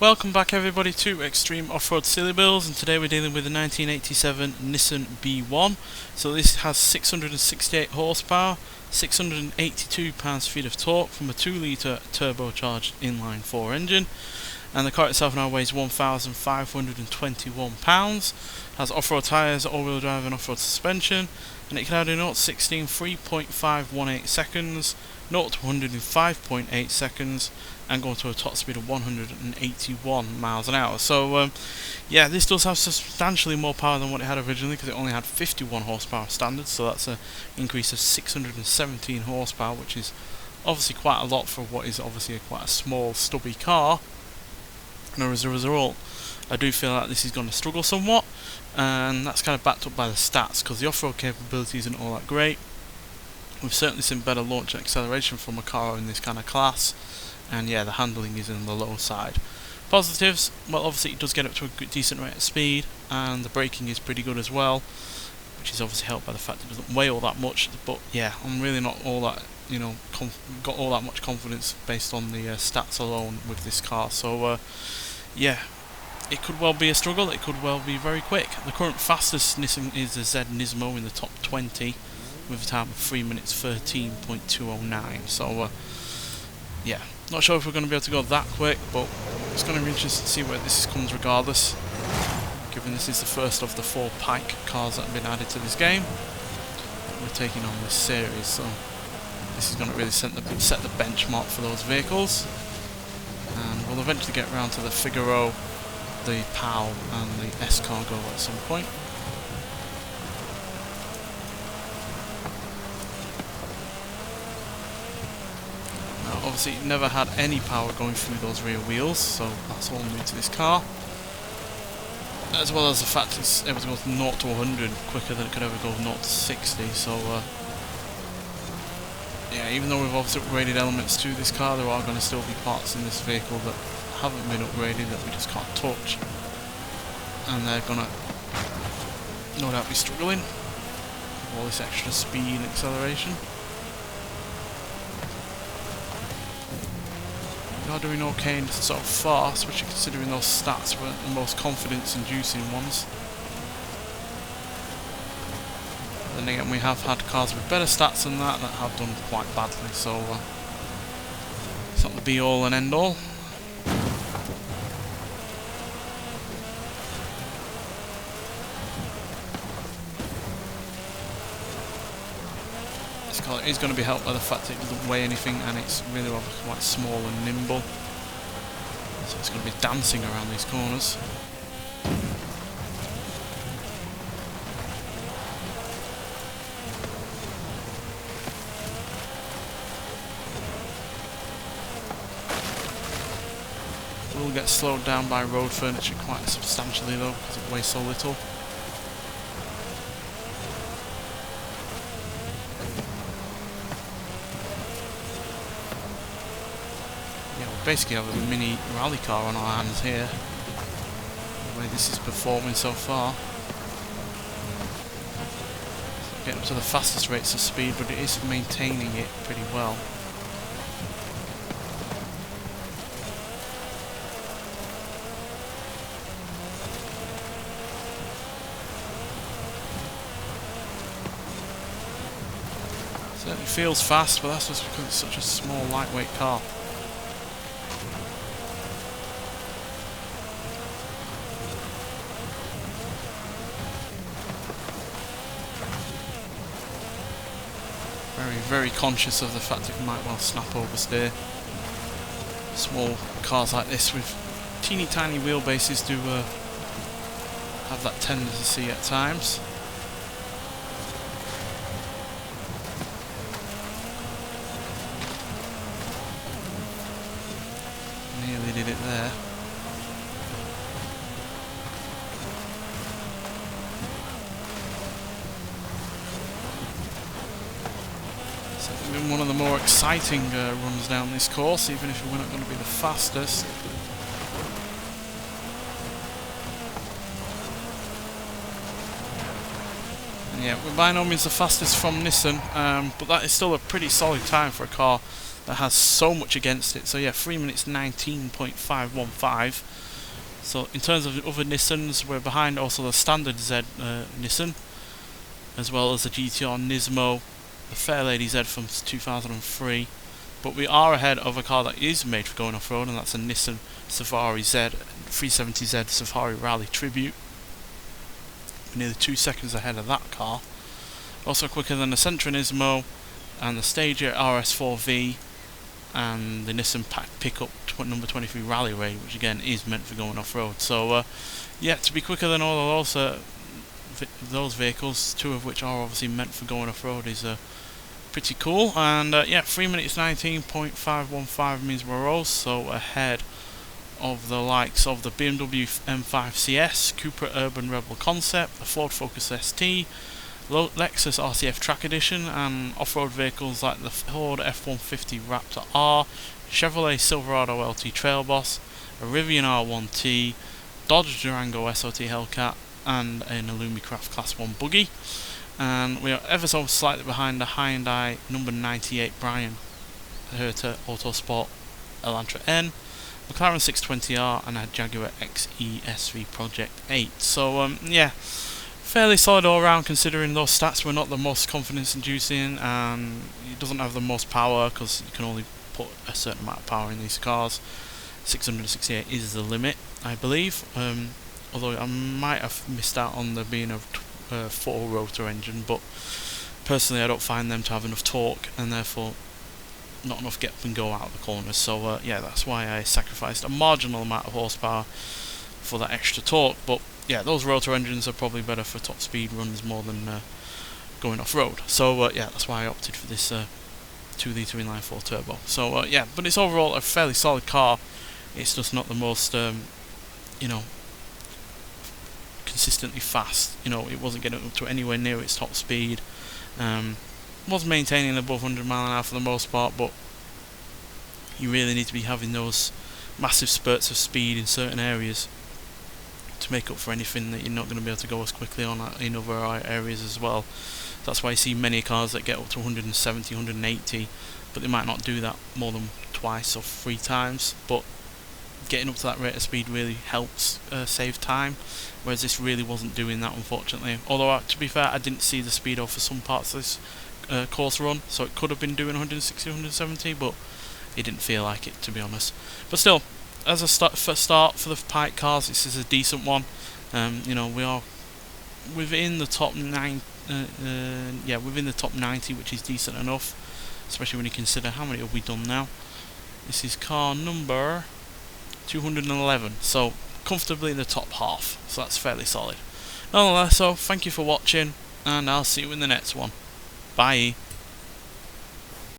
Welcome back everybody to Extreme Off-Road Silly Bills, and today we're dealing with the 1987 Nissan Be-1. So this has 668 horsepower, 682 pounds-feet of torque from a 2-litre turbocharged inline-4 engine, and the car itself now weighs 1,521 pounds, has off-road tyres, all-wheel drive and off-road suspension, and it can do 0 to 16 3.518 seconds, 0 to 100 in 5.8 seconds, and go to a top speed of 181 miles an hour. So yeah, this does have substantially more power than what it had originally, because it only had 51 horsepower standard, so that's an increase of 617 horsepower, which is obviously quite a lot for what is obviously quite a small stubby car. And as a result, I do feel like this is going to struggle somewhat, and that's kind of backed up by the stats, because the off-road capability isn't all that great. We've certainly seen better launch and acceleration from a car in this kind of class, and yeah, the handling is on the low side. Positives, well, obviously it does get up to a decent rate of speed, and the braking is pretty good as well, which is obviously helped by the fact it doesn't weigh all that much. But yeah, I'm really not all that, got all that much confidence based on the stats alone with this car. So yeah, it could well be a struggle. It could well be very quick. The current fastest Nissan is the Z Nismo in the top 20 with a time of 3 minutes 13.209. So yeah, not sure if we're going to be able to go that quick, but it's going to be interesting to see where this comes regardless, given this is the first of the 4 Pike cars that have been added to this game that we're taking on this series. So this is going to really set the benchmark for those vehicles, and we'll eventually get around to the Figaro, the PAL and the S-Cargo at some point. Obviously it never had any power going through those rear wheels, so that's all new to this car. As well as the fact it's able to go from 0 to 100 quicker than it could ever go 0 to 60, so yeah, even though we've obviously upgraded elements to this car, there are going to still be parts in this vehicle that haven't been upgraded that we just can't touch, and they're going to no doubt be struggling with all this extra speed and acceleration. We are doing okay so far, especially considering those stats weren't the most confidence-inducing ones. Then again, we have had cars with better stats than that have done quite badly, so it's not the be-all and end-all. It is going to be helped by the fact that it doesn't weigh anything, and it's really rather quite small and nimble, so it's going to be dancing around these corners. It will get slowed down by road furniture quite substantially though, because it weighs so little. Basically have a mini rally car on our hands here, the way this is performing so far. It's getting up to the fastest rates of speed, but it is maintaining it pretty well. Certainly feels fast, but that's just because it's such a small, lightweight car. Very conscious of the fact that it might well snap oversteer. Small cars like this with teeny tiny wheelbases do have that tendency at times. Nearly did it there. Been one of the more exciting runs down this course, even if we're not going to be the fastest. And yeah, we're by no means the fastest from Nissan, but that is still a pretty solid time for a car that has so much against it. So yeah, 3 minutes 19.515. So in terms of the other Nissans, we're behind also the standard Z Nissan, as well as the GTR Nismo, the Fairlady Z from 2003. But we are ahead of a car that is made for going off-road, and that's a Nissan Safari Z 370Z Safari Rally Tribute. We're nearly 2 seconds ahead of that car. Also quicker than the Sentra Nismo and the Stager RS4V and the Nissan Pack pickup number 23 Rally Raid, which again is meant for going off-road. So yeah, to be quicker than all of those vehicles, two of which are obviously meant for going off-road, is pretty cool. And yeah, 3 minutes 19.515 means we're also ahead of the likes of the BMW M5 CS, Cupra Urban Rebel Concept, the Ford Focus ST, Lexus RCF Track Edition, and off-road vehicles like the Ford F-150 Raptor R, Chevrolet Silverado LT Trail Boss, a Rivian R1T, Dodge Durango SOT Hellcat, and an Illumicraft Class 1 buggy. And we are ever so slightly behind the Hyundai number 98 Brian Herter Autosport Elantra N, McLaren 620R, and a Jaguar XE SV Project 8. So yeah, fairly solid all round considering those stats were not the most confidence inducing, and it doesn't have the most power because you can only put a certain amount of power in these cars. 668 is the limit, I believe, although I might have missed out on there being a 4-rotor engine, but personally I don't find them to have enough torque and therefore not enough get up and go out of the corners. So yeah, that's why I sacrificed a marginal amount of horsepower for that extra torque. But yeah, those rotor engines are probably better for top speed runs more than going off-road. So yeah, that's why I opted for this 2-litre inline-4 turbo. So yeah, but it's overall a fairly solid car. It's just not the most you know, consistently fast. You know, it wasn't getting up to anywhere near its top speed. Was maintaining above 100 mph for the most part, but you really need to be having those massive spurts of speed in certain areas to make up for anything that you're not going to be able to go as quickly on in other areas as well. That's why you see many cars that get up to 170, 180, but they might not do that more than twice or 3 times. But getting up to that rate of speed really helps save time, whereas this really wasn't doing that, unfortunately. Although to be fair, I didn't see the speedo for some parts of this course run, so it could have been doing 160, 170, but it didn't feel like it, to be honest. But still, as a start for the Pike cars, this is a decent one. You know, we are within the top 9. Yeah, within the top 90, which is decent enough, especially when you consider how many have we done now. This is car number 211, so comfortably in the top half, so that's fairly solid. Nonetheless, so thank you for watching, and I'll see you in the next one. Bye.